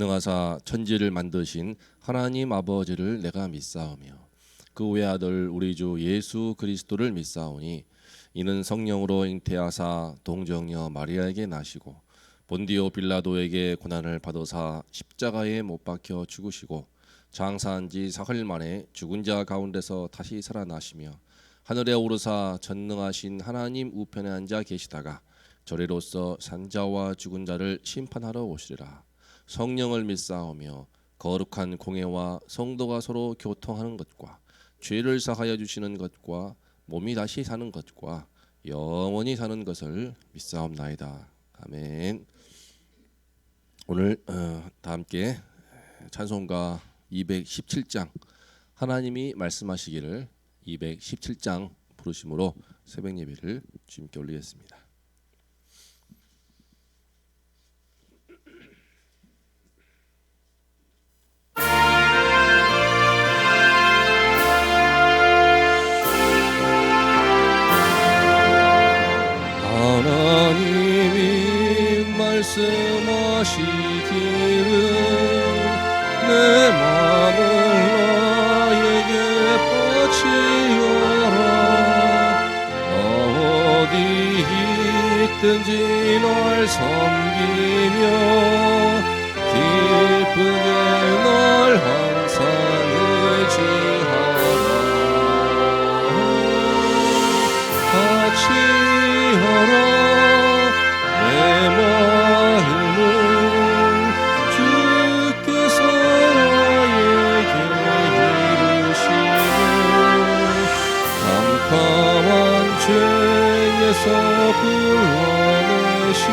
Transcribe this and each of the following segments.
전능하사 천지를 만드신 하나님 아버지를 내가 믿사오며 그 외아들 우리 주 예수 그리스도를 믿사오니 이는 성령으로 잉태하사 동정녀 마리아에게 나시고 본디오 빌라도에게 고난을 받으사 십자가에 못 박혀 죽으시고 장사한 지 사흘 만에 죽은 자 가운데서 다시 살아나시며 하늘에 오르사 전능하신 하나님 우편에 앉아 계시다가 저리로서 산자와 죽은 자를 심판하러 오시리라. 성령을 믿사오며 거룩한 공회와 성도가 서로 교통하는 것과 죄를 사하여 주시는 것과 몸이 다시 사는 것과 영원히 사는 것을 믿사옵나이다. 아멘. 오늘 다 함께 찬송가 217장 하나님이 말씀하시기를 217장 부르심으로 새벽 예배를 주님께 올리겠습니다. 하나님이 말씀하시기를 내 마음을 나에게 바치어라. 어디 있든지 날 섬기며 기쁘게 날 항상 의지하라. 바치어라 내 마음을 주께서 나에게 이루시는 캄캄한 죄에서 불러내신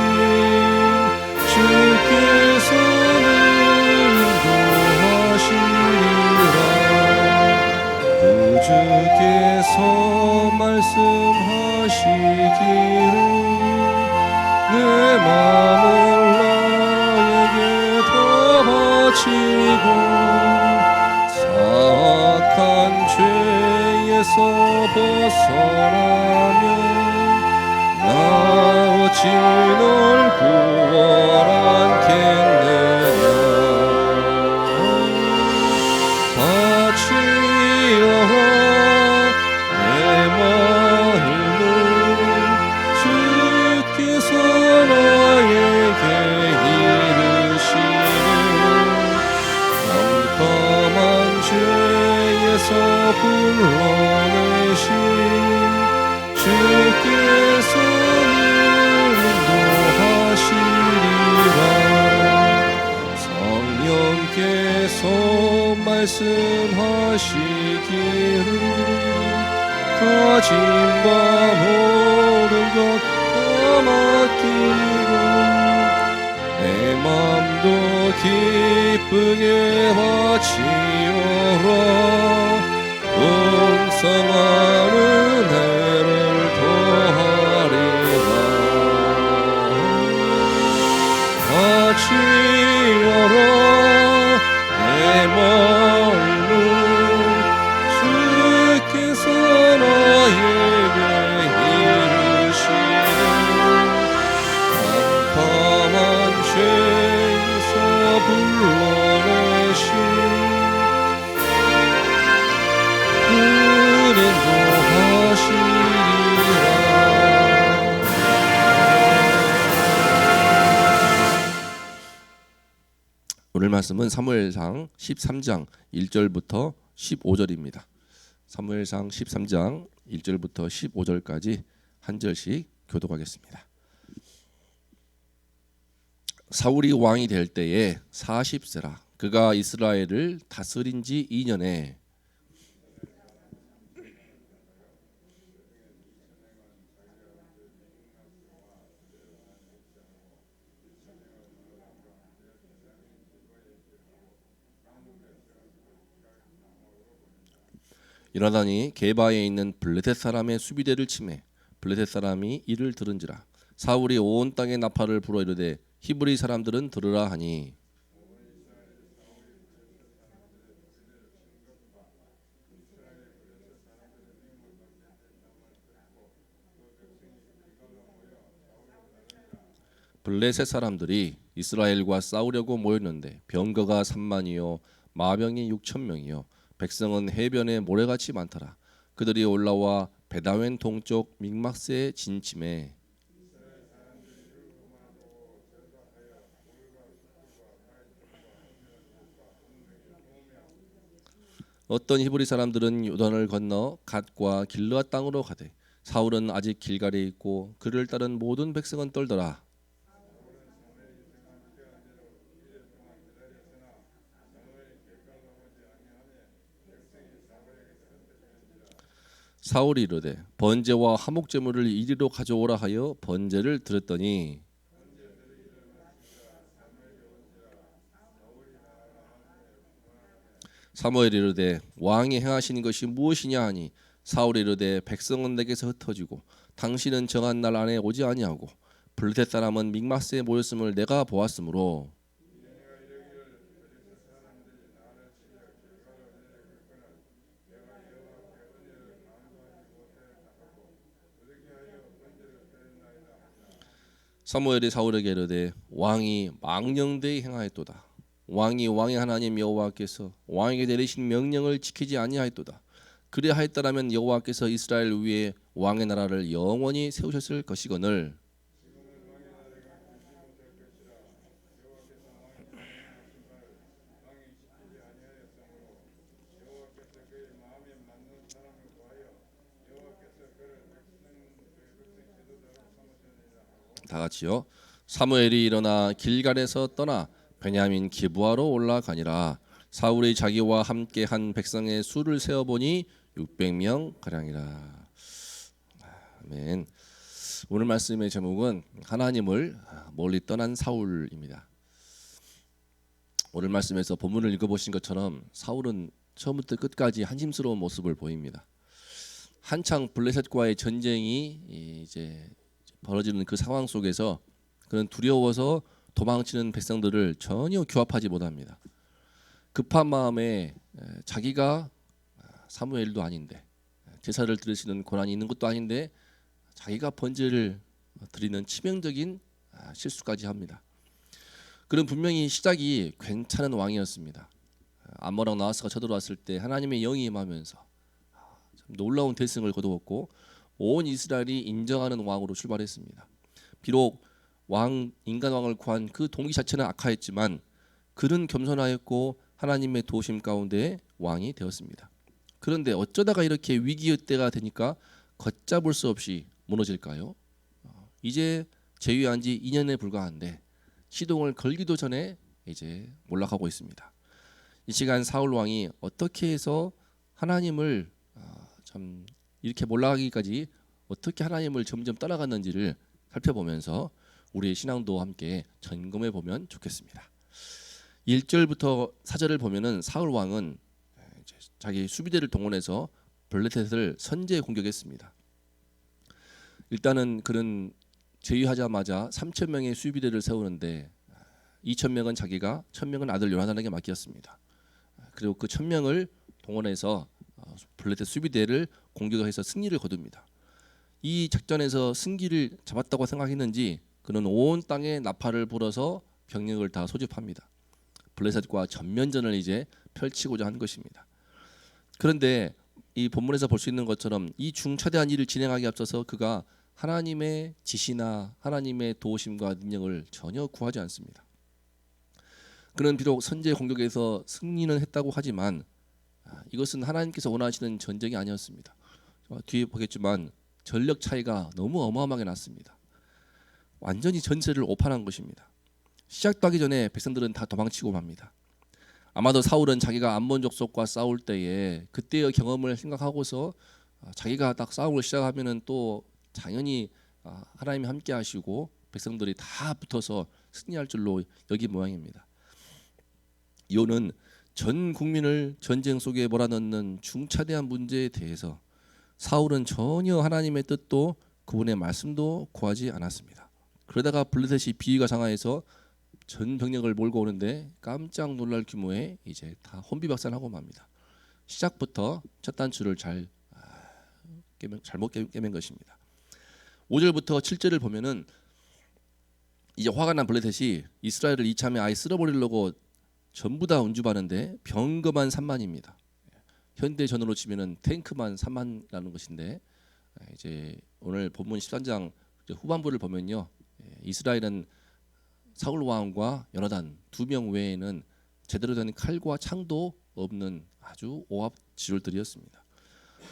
주께서는 인도하시리라. 주께서 말씀하시기를 내 마음을 나에게 다 바치고 사악한 죄에서 벗어나면 나 어찌 널 구원하겠느냐. 바치어라 내 마음을 주께서 나에게 이르시는 캄캄한 죄에서 불러내신 주께서는 인도하시리라. 성령께서 말씀하시기를 가진 바 모든 것 다 맡기고 내 맘도 기쁘게 바치어라. 풍성한 은혜를 더하리라. 바치어라 내 마음을 주께서 나에게 이르시는 캄캄한 죄에서 불러내신 인도하시리라. 오늘 말씀은 사무엘상 13장 1절부터 15절입니다. 사무엘상 13장 1절부터 15절까지 한 절씩 교독하겠습니다. 사울이 왕이 될 때에 40세라. 그가 이스라엘을 다스린 지 2년에 일어나니 게바에 있는 블레셋 사람의 수비대를 치매 블레셋 사람이 이를 들은지라. 사울이 온 땅에 나팔을 불어 이르되 히브리 사람들은 들으라 하니 블레셋 사람들이 이스라엘과 싸우려고 모였는데 병거가 3만이요 마병이 6천 명이요 백성은 해변에 모래같이 많더라. 그들이 올라와 베다웬 동쪽 믹막스에 진침해 어떤 히브리 사람들은 요단을 건너 갓과 길르앗 땅으로 가되 사울은 아직 길갈에 있고 그를 따른 모든 백성은 떨더라. 사울이 이르되 번제와 화목제물을 이리로 가져오라 하여 번제를 드렸더니 사무엘이 이르되 왕이 행하시는 것이 무엇이냐 하니 사울이 이르되 백성은 내게서 흩어지고 당신은 정한 날 안에 오지 아니하고 블레셋 사람은 믹마스에 모였음을 내가 보았으므로 사무엘이 사울에게 이르되 왕이 망령되이 행하였도다. 왕이 왕의 하나님 여호와께서 왕에게 내리신 명령을 지키지 아니하였도다. 그리하였더라면 여호와께서 이스라엘 위에 왕의 나라를 영원히 세우셨을 것이거늘 다 같이요. 사무엘이 일어나 길갈에서 떠나 베냐민 기브아로 올라가니라. 사울이 자기와 함께 한 백성의 수를 세어 보니 600명 가량이라. 아멘. 오늘 말씀의 제목은 하나님을 멀리 떠난 사울입니다. 오늘 말씀에서 본문을 읽어보신 것처럼 사울은 처음부터 끝까지 한심스러운 모습을 보입니다. 한창 블레셋과의 전쟁이 이제 벌어지는 그 상황 속에서 그는 두려워서 도망치는 백성들을 전혀 규합하지 못합니다. 급한 마음에 자기가 사무엘도 아닌데 제사를 드리시는 권한이 있는 것도 아닌데 자기가 번제를 드리는 치명적인 실수까지 합니다. 그는 분명히 시작이 괜찮은 왕이었습니다. 암모랑 나하스가 쳐들어왔을 때 하나님의 영이 임하면서 참 놀라운 대승을 거두었고 온 이스라엘이 인정하는 왕으로 출발했습니다. 비록 인간 왕을 구한 그 동기 자체는 악하였지만 그는 겸손하였고 하나님의 도우심 가운데 왕이 되었습니다. 그런데 어쩌다가 이렇게 위기의 때가 되니까 걷잡을 수 없이 무너질까요? 이제 재위한 지 2년에 불과한데 시동을 걸기도 전에 이제 몰락하고 있습니다. 이 시간 사울 왕이 어떻게 해서 하나님을 참 이렇게 몰락하기까지 어떻게 하나님을 점점 떠나갔는지를 살펴보면서 우리의 신앙도 함께 점검해 보면 좋겠습니다. 1절부터 4절을 보면은 사울 왕은 자기 수비대를 동원해서 블레셋을 선제 공격했습니다. 일단은 그는 제위하자마자 3천 명의 수비대를 세우는데 2천 명은 자기가 1,000명은 아들 요나단에게 맡겼습니다. 그리고 그 1,000명을 동원해서 블레셋 수비대를 공격해서 승리를 거둡니다. 이 작전에서 승기를 잡았다고 생각했는지 그는 온 땅에 나팔을 불어서 병력을 다 소집합니다. 블레셋과 전면전을 이제 펼치고자 한 것입니다. 그런데 이 본문에서 볼 수 있는 것처럼 이 중차대한 일을 진행하기 앞서서 그가 하나님의 지시나 하나님의 도우심과 능력을 전혀 구하지 않습니다. 그는 비록 선제 공격에서 승리는 했다고 하지만 이것은 하나님께서 원하시는 전쟁이 아니었습니다. 뒤에 보겠지만 전력 차이가 너무 어마어마하게 났습니다. 완전히 전세를 오판한 것입니다. 시작도 하기 전에 백성들은 다 도망치고 맙니다. 아마도 사울은 자기가 암몬 족속과 싸울 때에 그때의 경험을 생각하고서 자기가 딱 싸움을 시작하면은 또 당연히 하나님이 함께 하시고 백성들이 다 붙어서 승리할 줄로 여긴 모양입니다. 이혼은 전 국민을 전쟁 속에 몰아넣는 중차대한 문제에 대해서 사울은 전혀 하나님의 뜻도 그분의 말씀도 구하지 않았습니다. 그러다가 블레셋이 비위가 상하여서 전 병력을 몰고 오는데 깜짝 놀랄 규모의 이제 다 혼비박산하고 맙니다. 시작부터 첫 단추를 잘못 깨맨 것입니다. 5절부터 7절을 보면은 이제 화가 난 블레셋이 이스라엘을 이참에 아예 쓸어버리려고 전부 다 운주하는데 병거만 3만입니다. 현대전으로 치면은 탱크만 3만이라는 것인데, 이제 오늘 본문 13장 후반부를 보면요, 이스라엘은 사울 왕과 요나단 2명 외에는 제대로 된 칼과 창도 없는 아주 오합지졸들이었습니다.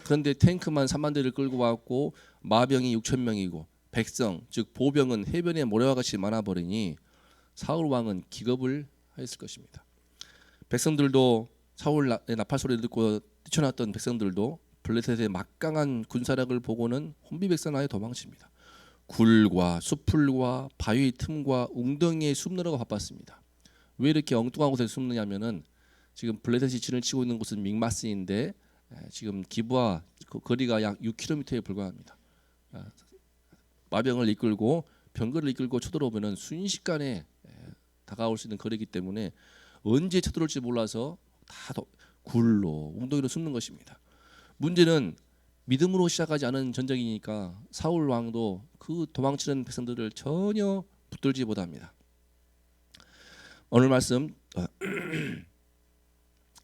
그런데 탱크만 3만 대를 끌고 왔고 마병이 6천 명이고 백성 즉 보병은 해변에 모래와 같이 많아버리니 사울 왕은 기겁을 하였을 것입니다. 백성들도 사울의 나팔 소리를 듣고 뛰쳐나왔던 백성들도 블레셋의 막강한 군사력을 보고는 혼비백산하여 도망칩니다. 굴과 수풀과 바위 틈과 웅덩이에 숨느라고 바빴습니다. 왜 이렇게 엉뚱한 곳에 숨느냐면은 지금 블레셋이 진을 치고 있는 곳은 믹마스인데 지금 기브와 거리가 약 6km에 불과합니다. 마병을 이끌고 병거를 이끌고 쳐들어오면은 순식간에 다가올 수 있는 거리이기 때문에 언제 쳐들어올지 몰라서 다 굴로 웅덩이로 숨는 것입니다. 문제는 믿음으로 시작하지 않은 전쟁이니까 사울 왕도 그 도망치는 백성들을 전혀 붙들지 못합니다. 오늘 말씀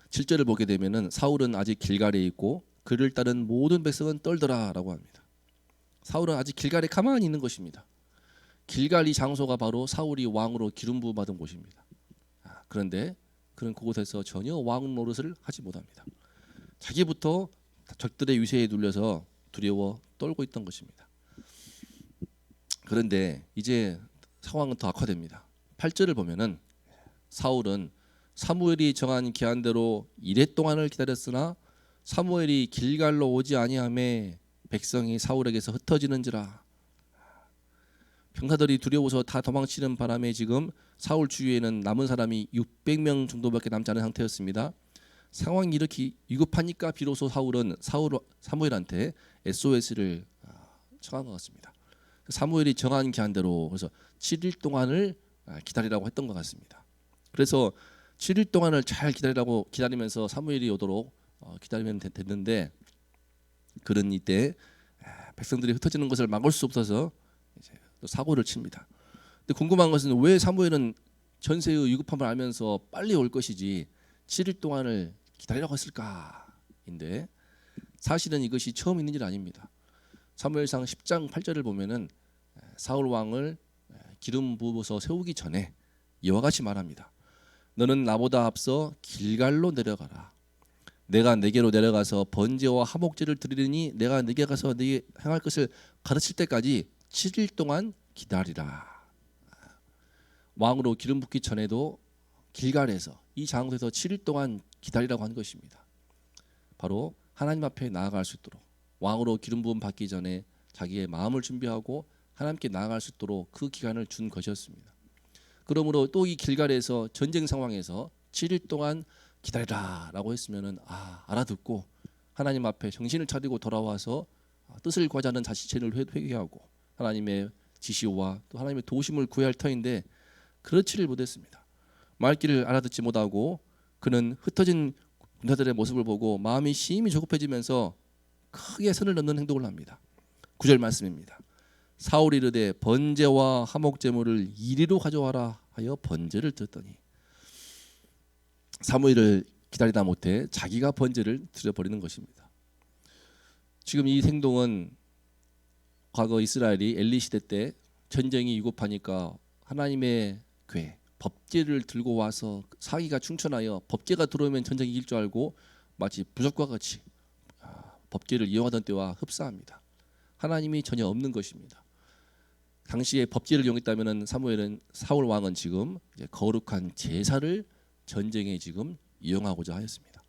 7절을 보게 되면은 사울은 아직 길갈에 있고 그를 따른 모든 백성은 떨더라라고 합니다. 사울은 아직 길갈에 가만히 있는 것입니다. 길갈 이 장소가 바로 사울이 왕으로 기름 부음 받은 곳입니다. 그런데 그는 그곳에서 전혀 왕 노릇을 하지 못합니다. 자기부터 적들의 위세에 눌려서 두려워 떨고 있던 것입니다. 그런데 이제 상황은 더 악화됩니다. 8절을 보면은 사울은 사무엘이 정한 기한대로 이레 동안을 기다렸으나 사무엘이 길갈로 오지 아니하매 백성이 사울에게서 흩어지는지라. 병사들이 두려워서 다 도망치는 바람에 지금 사울 주위에는 남은 사람이 600명 정도밖에 남지 않은 상태였습니다. 상황이 이렇게 위급하니까 비로소 사울은 사무엘한테 SOS를 청한 것 같습니다. 사무엘이 정한 기한대로 그래서 7일 동안을 기다리라고 했던 것 같습니다. 그래서 7일 동안을 잘 기다리면서 사무엘이 오도록 기다리면 됐는데 그런 이때 백성들이 흩어지는 것을 막을 수 없어서 이제 또 사고를 칩니다. 근데 궁금한 것은 왜 사무엘은 전세의 위급함을 알면서 빨리 올 것이지 7일 동안을 기다리라고 했을까인데 사실은 이것이 처음 있는 일 아닙니다. 사무엘상 10장 8절을 보면은 사울 왕을 기름 부어서 세우기 전에 이와 같이 말합니다. 너는 나보다 앞서 길갈로 내려가라. 내가 네게로 내려가서 번제와 화목제를 드리리니 내가 네게 가서 네게 행할 것을 가르칠 때까지 7일 동안 기다리라. 왕으로 기름 붓기 전에도 길갈에서 이 장소에서 7일 동안 기다리라고 한 것입니다. 바로 하나님 앞에 나아갈 수 있도록 왕으로 기름 부음 받기 전에 자기의 마음을 준비하고 하나님께 나아갈 수 있도록 그 기간을 준 것이었습니다. 그러므로 또 이 길갈에서 전쟁 상황에서 7일 동안 기다리라라고 했으면은 알아듣고 하나님 앞에 정신을 차리고 돌아와서 뜻을 구하자는 자신을 회개하고 하나님의 지시와 또 하나님의 도우심을 구해야 할 터인데 그렇지를 못했습니다. 말귀를 알아듣지 못하고 그는 흩어진 군사들의 모습을 보고 마음이 심히 조급해지면서 크게 선을 넘는 행동을 합니다. 9절 말씀입니다. 사울이 이르되 번제와 화목제물을 이리로 가져와라 하여 번제를 드렸더니 사무엘을 기다리다 못해 자기가 번제를 드려버리는 것입니다. 지금 이 행동은 과거 이스라엘이 엘리 시대 때 전쟁이 위급하니까 하나님의 궤 법궤를 들고 와서 사기가 충천하여 법궤가 들어오면 전쟁이 이길 줄 알고 마치 부적과 같이 법궤를 이용하던 때와 흡사합니다. 하나님이 전혀 없는 것입니다. 당시에 법궤를 이용했다면 사울 왕은 지금 이제 거룩한 제사를 전쟁에 지금 이용하고자 하였습니다.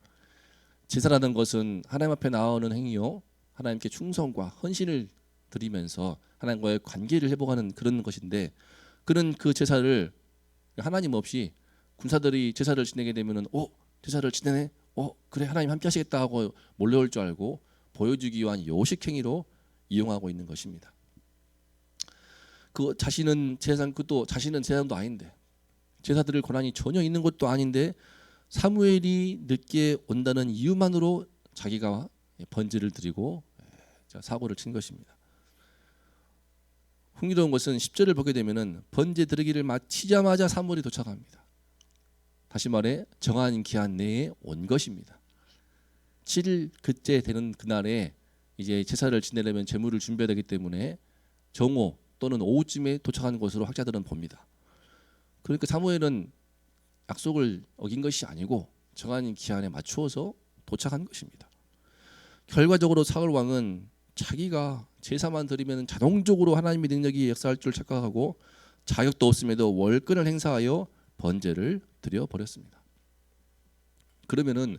제사라는 것은 하나님 앞에 나오는 행위요, 하나님께 충성과 헌신을 드리면서 하나님과의 관계를 회복하는 그런 것인데 그는 그 제사를 하나님 없이 군사들이 제사를 지내게 되면은 제사를 지내네, 그래 하나님 함께 하시겠다 하고 몰려올 줄 알고 보여주기 위한 요식 행위로 이용하고 있는 것입니다. 그 자신은 제사장도 아닌데 제사 드릴 권한이 전혀 있는 것도 아닌데 사무엘이 늦게 온다는 이유만으로 자기가 번제를 드리고 사고를 친 것입니다. 흥미로운 것은 10절을 보게 되면은 번제 드리기를 마치자마자 사무엘이 도착합니다. 다시 말해 정한 기한 내에 온 것입니다. 7일 그째 되는 그날에 이제 제사를 지내려면 제물을 준비해야 되기 때문에 정오 또는 오후쯤에 도착한 것으로 학자들은 봅니다. 그러니까 사무엘은 약속을 어긴 것이 아니고 정한 기한에 맞추어서 도착한 것입니다. 결과적으로 사울 왕은 자기가 제사만 드리면 자동적으로 하나님의 능력이 역사할 줄 착각하고 자격도 없음에도 월권을 행사하여 번제를 드려 버렸습니다. 그러면은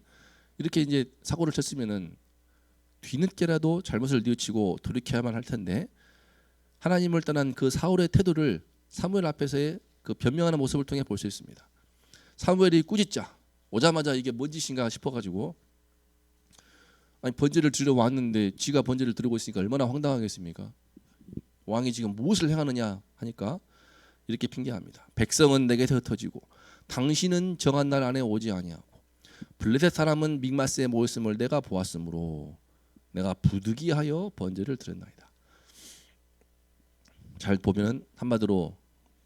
이렇게 이제 사고를 쳤으면은 뒤늦게라도 잘못을 뉘우치고 돌이켜야만 할 텐데 하나님을 떠난 그 사울의 태도를 사무엘 앞에서의 그 변명하는 모습을 통해 볼 수 있습니다. 사무엘이 꾸짖자 오자마자 이게 뭔 짓인가 싶어가지고 아니 번제를 드리러 왔는데 지가 번제를 드리고 있으니까 얼마나 황당하겠습니까? 왕이 지금 무엇을 행하느냐 하니까 이렇게 핑계합니다. 백성은 내게서 흩어지고 당신은 정한 날 안에 오지 아니하고 블레셋 사람은 믹마스에 모였음을 내가 보았으므로 내가 부득이하여 번제를 드렸나이다. 잘 보면 한마디로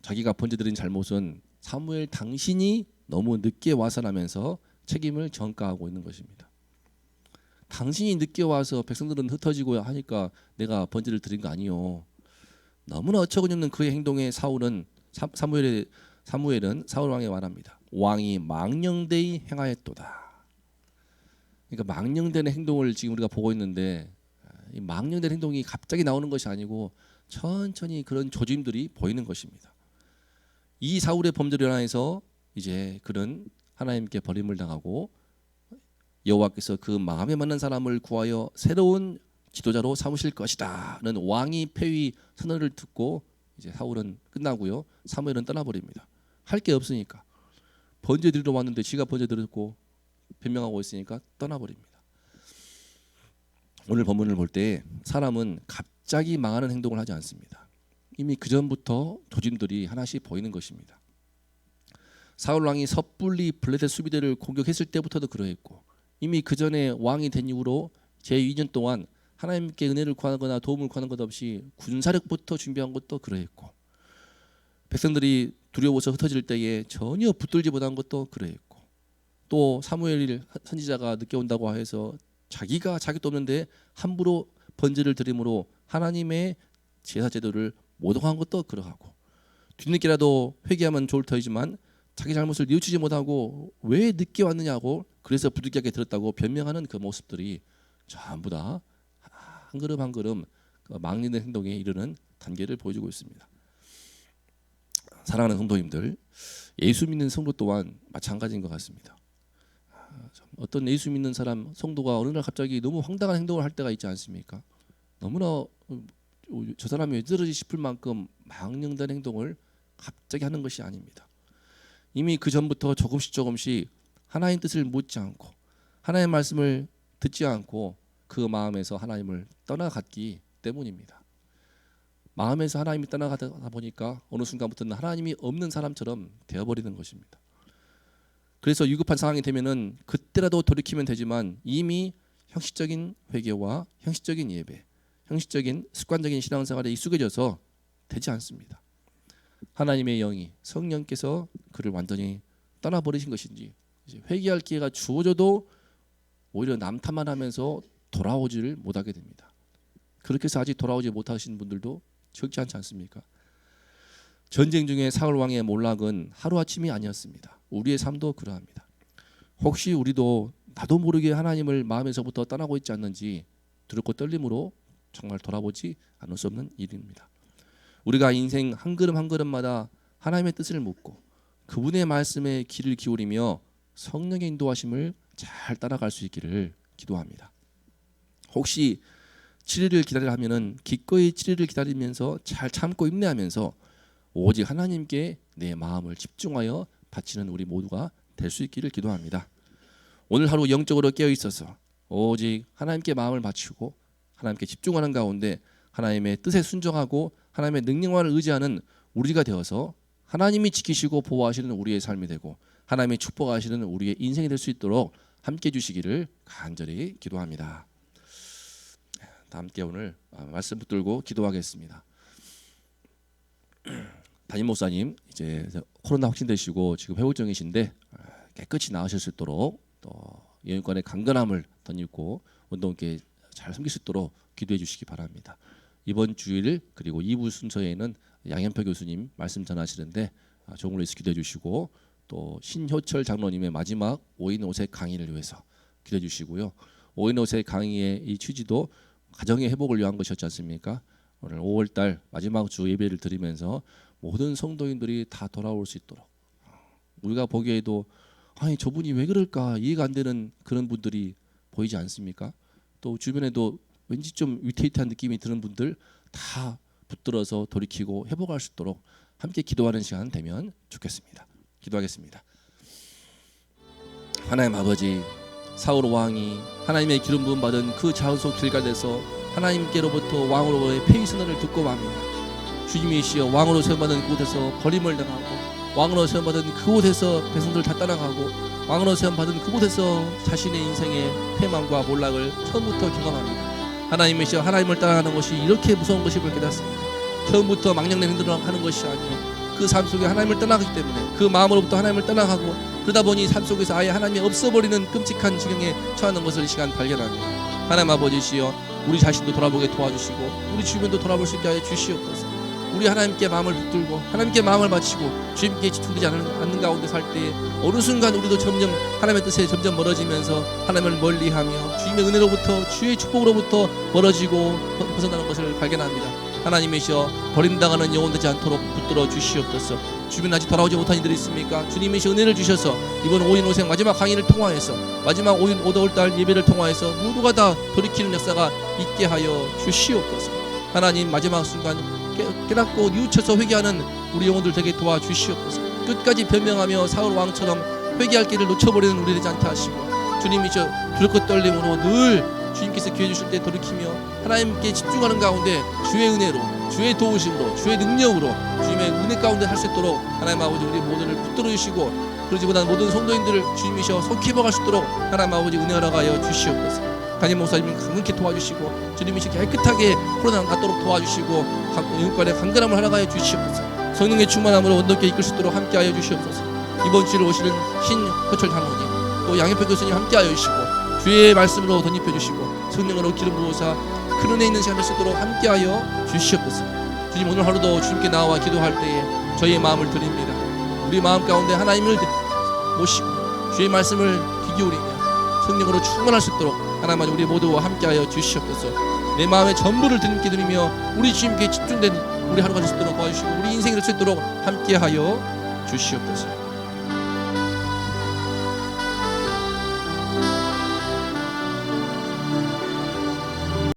자기가 번제 드린 잘못은 사무엘 당신이 너무 늦게 와서라면서 책임을 전가하고 있는 것입니다. 당신이 늦게 와서 백성들은 흩어지고 하니까 내가 번제를 드린 거 아니요. 너무나 어처구니없는 그의 행동에 사무엘은 사울 왕에 말합니다. 왕이 망령되이 행하였도다. 그러니까 망령된 행동을 지금 우리가 보고 있는데 이 망령된 행동이 갑자기 나오는 것이 아니고 천천히 그런 조짐들이 보이는 것입니다. 이 사울의 범죄로 인해서 이제 그는 하나님께 버림을 당하고 여호와께서 그 마음에 맞는 사람을 구하여 새로운 지도자로 삼으실 것이다는 왕이 폐위 선언을 듣고 이제 사울은 끝나고요. 사무엘은 떠나버립니다. 할 게 없으니까 번제 드리러 왔는데 지가 번제 드렸고 변명하고 있으니까 떠나버립니다. 오늘 본문을 볼 때 사람은 갑자기 망하는 행동을 하지 않습니다. 이미 그 전부터 조짐들이 하나씩 보이는 것입니다. 사울 왕이 섣불리 블레셋 수비대를 공격했을 때부터도 그러했고 이미 그 전에 왕이 된 이후로 제2년 동안 하나님께 은혜를 구하거나 도움을 구하는 것 없이 군사력부터 준비한 것도 그러했고 백성들이 두려워서 흩어질 때에 전혀 붙들지 못한 것도 그러했고 또 사무엘 선지자가 늦게 온다고 해서 자기가 자격도 없는데 함부로 번제를 드림으로 하나님의 제사 제도를 모독한 것도 그러하고 뒤늦게라도 회개하면 좋을 터이지만 자기 잘못을 뉘우치지 못하고 왜 늦게 왔느냐고 그래서 부득이하게 들었다고 변명하는 그 모습들이 전부 다 한 걸음 한 걸음 망리는 행동에 이르는 단계를 보여주고 있습니다. 사랑하는 성도님들, 예수 믿는 성도 또한 마찬가지인 것 같습니다. 어떤 예수 믿는 사람 성도가 어느 날 갑자기 너무 황당한 행동을 할 때가 있지 않습니까? 너무나 저 사람이 왜 저러지 싶을 만큼 망령된 행동을 갑자기 하는 것이 아닙니다. 이미 그 전부터 조금씩 하나님 뜻을 묻지 않고 하나님의 말씀을 듣지 않고 그 마음에서 하나님을 떠나갔기 때문입니다. 마음에서 하나님이 떠나가다 보니까 어느 순간부터는 하나님이 없는 사람처럼 되어버리는 것입니다. 그래서 위급한 상황이 되면은 그때라도 돌이키면 되지만 이미 형식적인 회개와 형식적인 예배, 형식적인 습관적인 신앙생활에 익숙해져서 되지 않습니다. 하나님의 영이 성령께서 그를 완전히 떠나버리신 것인지 이제 회개할 기회가 주어져도 오히려 남탓만 하면서 돌아오지를 못하게 됩니다. 그렇게 해서 아직 돌아오지 못하신 분들도 적지 않지 않습니까? 전쟁 중에 사울 왕의 몰락은 하루아침이 아니었습니다. 우리의 삶도 그러합니다. 혹시 우리도 나도 모르게 하나님을 마음에서부터 떠나고 있지 않는지 두렵고 떨림으로 정말 돌아보지 않을 수 없는 일입니다. 우리가 인생 한 걸음 한 걸음마다 하나님의 뜻을 묻고 그분의 말씀에 귀를 기울이며 성령의 인도하심을 잘 따라갈 수 있기를 기도합니다. 혹시 7일을 기다리라 하면은 기꺼이 7일을 기다리면서 잘 참고 인내하면서 오직 하나님께 내 마음을 집중하여 바치는 우리 모두가 될 수 있기를 기도합니다. 오늘 하루 영적으로 깨어 있어서 오직 하나님께 마음을 바치고 하나님께 집중하는 가운데 하나님의 뜻에 순종하고 하나님의 능력만을 의지하는 우리가 되어서 하나님이 지키시고 보호하시는 우리의 삶이 되고 하나님이 축복하시는 우리의 인생이 될 수 있도록 함께 해주시기를 간절히 기도합니다. 다 함께 오늘 말씀 붙들고 기도하겠습니다. 담임 목사님 이제 코로나 확진되시고 지금 회복 중이신데 깨끗이 나으실 수 있도록 또 예언권의 강건함을 덧입고 운동께 잘 섬길 수 있도록 기도해 주시기 바랍니다. 이번 주일 그리고 2부 순서에는 양현표 교수님 말씀 전하시는데 종으로 있어 기도해 주시고 또 신효철 장로님의 마지막 5인 5색 강의를 위해서 기도해 주시고요. 5인 5색 강의의 이 취지도 가정의 회복을 위한 것이었지 않습니까? 오늘 5월달 마지막 주 예배를 드리면서 모든 성도인들이 다 돌아올 수 있도록 우리가 보기에도 아니 저분이 왜 그럴까 이해가 안 되는 그런 분들이 보이지 않습니까? 또 주변에도 왠지 좀 위태위태한 느낌이 드는 분들 다 붙들어서 돌이키고 회복할 수 있도록 함께 기도하는 시간 되면 좋겠습니다. 기도하겠습니다. 하나님 아버지, 사울 왕이 하나님의 기름 부음 받은 그 자소 길갈에서 하나님께로부터 왕으로의 폐위 선언을 듣고 맙니다. 주님이시여 왕으로 세움받은 그곳에서 버림을 당하고 왕으로 세움받은 그곳에서 백성들 다 떠나가고 왕으로 세움받은 그곳에서 자신의 인생의 패망과 몰락을 처음부터 경험합니다. 하나님이시여 하나님을 따라가는 것이 이렇게 무서운 것임을 깨닫습니다. 처음부터 망령된 행동을 하는 것이 아니요 그 삶 속에 하나님을 떠나가기 때문에 그 마음으로부터 하나님을 떠나가고 그러다 보니 삶 속에서 아예 하나님이 없어버리는 끔찍한 지경에 처하는 것을 이 시간 발견합니다. 하나님 아버지시여 우리 자신도 돌아보게 도와주시고 우리 주변도 돌아볼 수 있게 하여 주시옵소서. 우리 하나님께 마음을 붙들고 하나님께 마음을 바치고 주님께 집중되지 않는 가운데 살 때에 어느 순간 우리도 점점 하나님의 뜻에 점점 멀어지면서 하나님을 멀리하며 주님의 은혜로부터 주의 축복으로부터 멀어지고 벗어나는 것을 발견합니다. 하나님이시여 버림당하는 영혼 되지 않도록 붙들어 주시옵소서. 주변에 아직 돌아오지 못한 이들이 있습니까? 주님이시 은혜를 주셔서 이번 5인 5생 마지막 강의를 통하여서 마지막 5인 5월달 예배를 통하여서 모두가 다 돌이키는 역사가 있게 하여 주시옵소서. 하나님 마지막 순간 깨닫고 뉘우쳐서 회개하는 우리 영혼들 되게 도와주시옵소서. 끝까지 변명하며 사울 왕처럼 회개할 길을 놓쳐버리는 우리 되지 않게 하시고 주님이시여 두렵고 떨림으로 늘 주님께서 기회 주실 때 돌이키며 하나님께 집중하는 가운데 주의 은혜로 주의 도우심으로 주의 능력으로 주님의 은혜 가운데 살 수 있도록 하나님 아버지 우리 모두를 붙들어 주시고 그러지 못한 모든 성도인들을 주님이시여 속히 회복할 수 있도록 하나님 아버지 은혜 허락하여 주시옵소서. 담임 목사님을 강력히 도와주시고 주님이시 깨끗하게 코로나 낫도록 도와주시고 영육간의 강건함을 허락하여 주시옵소서. 성령의 충만함으로 온전케 이끌 수 있도록 함께하여 주시옵소서. 이번 주를 오시는 신효철 장로님 또 양현표 교수님 함께하여 주시고 주의 말씀으로 덧입혀 주시고 성령으로 기름 부으사 큰 은혜 있는 시간 될 수 있도록 함께하여 주시옵소서. 주님 오늘 하루도 주님께 나와 기도할 때에 저희의 마음을 드립니다. 우리 마음 가운데 하나님을 모시고 주의 말씀을 귀 기울이며 성령으로 충만할 수 있도록 하나님 우리 모두와 함께하여 주시옵소서. 내 마음의 전부를 주님께 드리며 우리 주님께 집중된 우리 하루가 될 수 있도록 도와주시고 우리 인생이 될 수 있도록 함께하여 주시옵소서.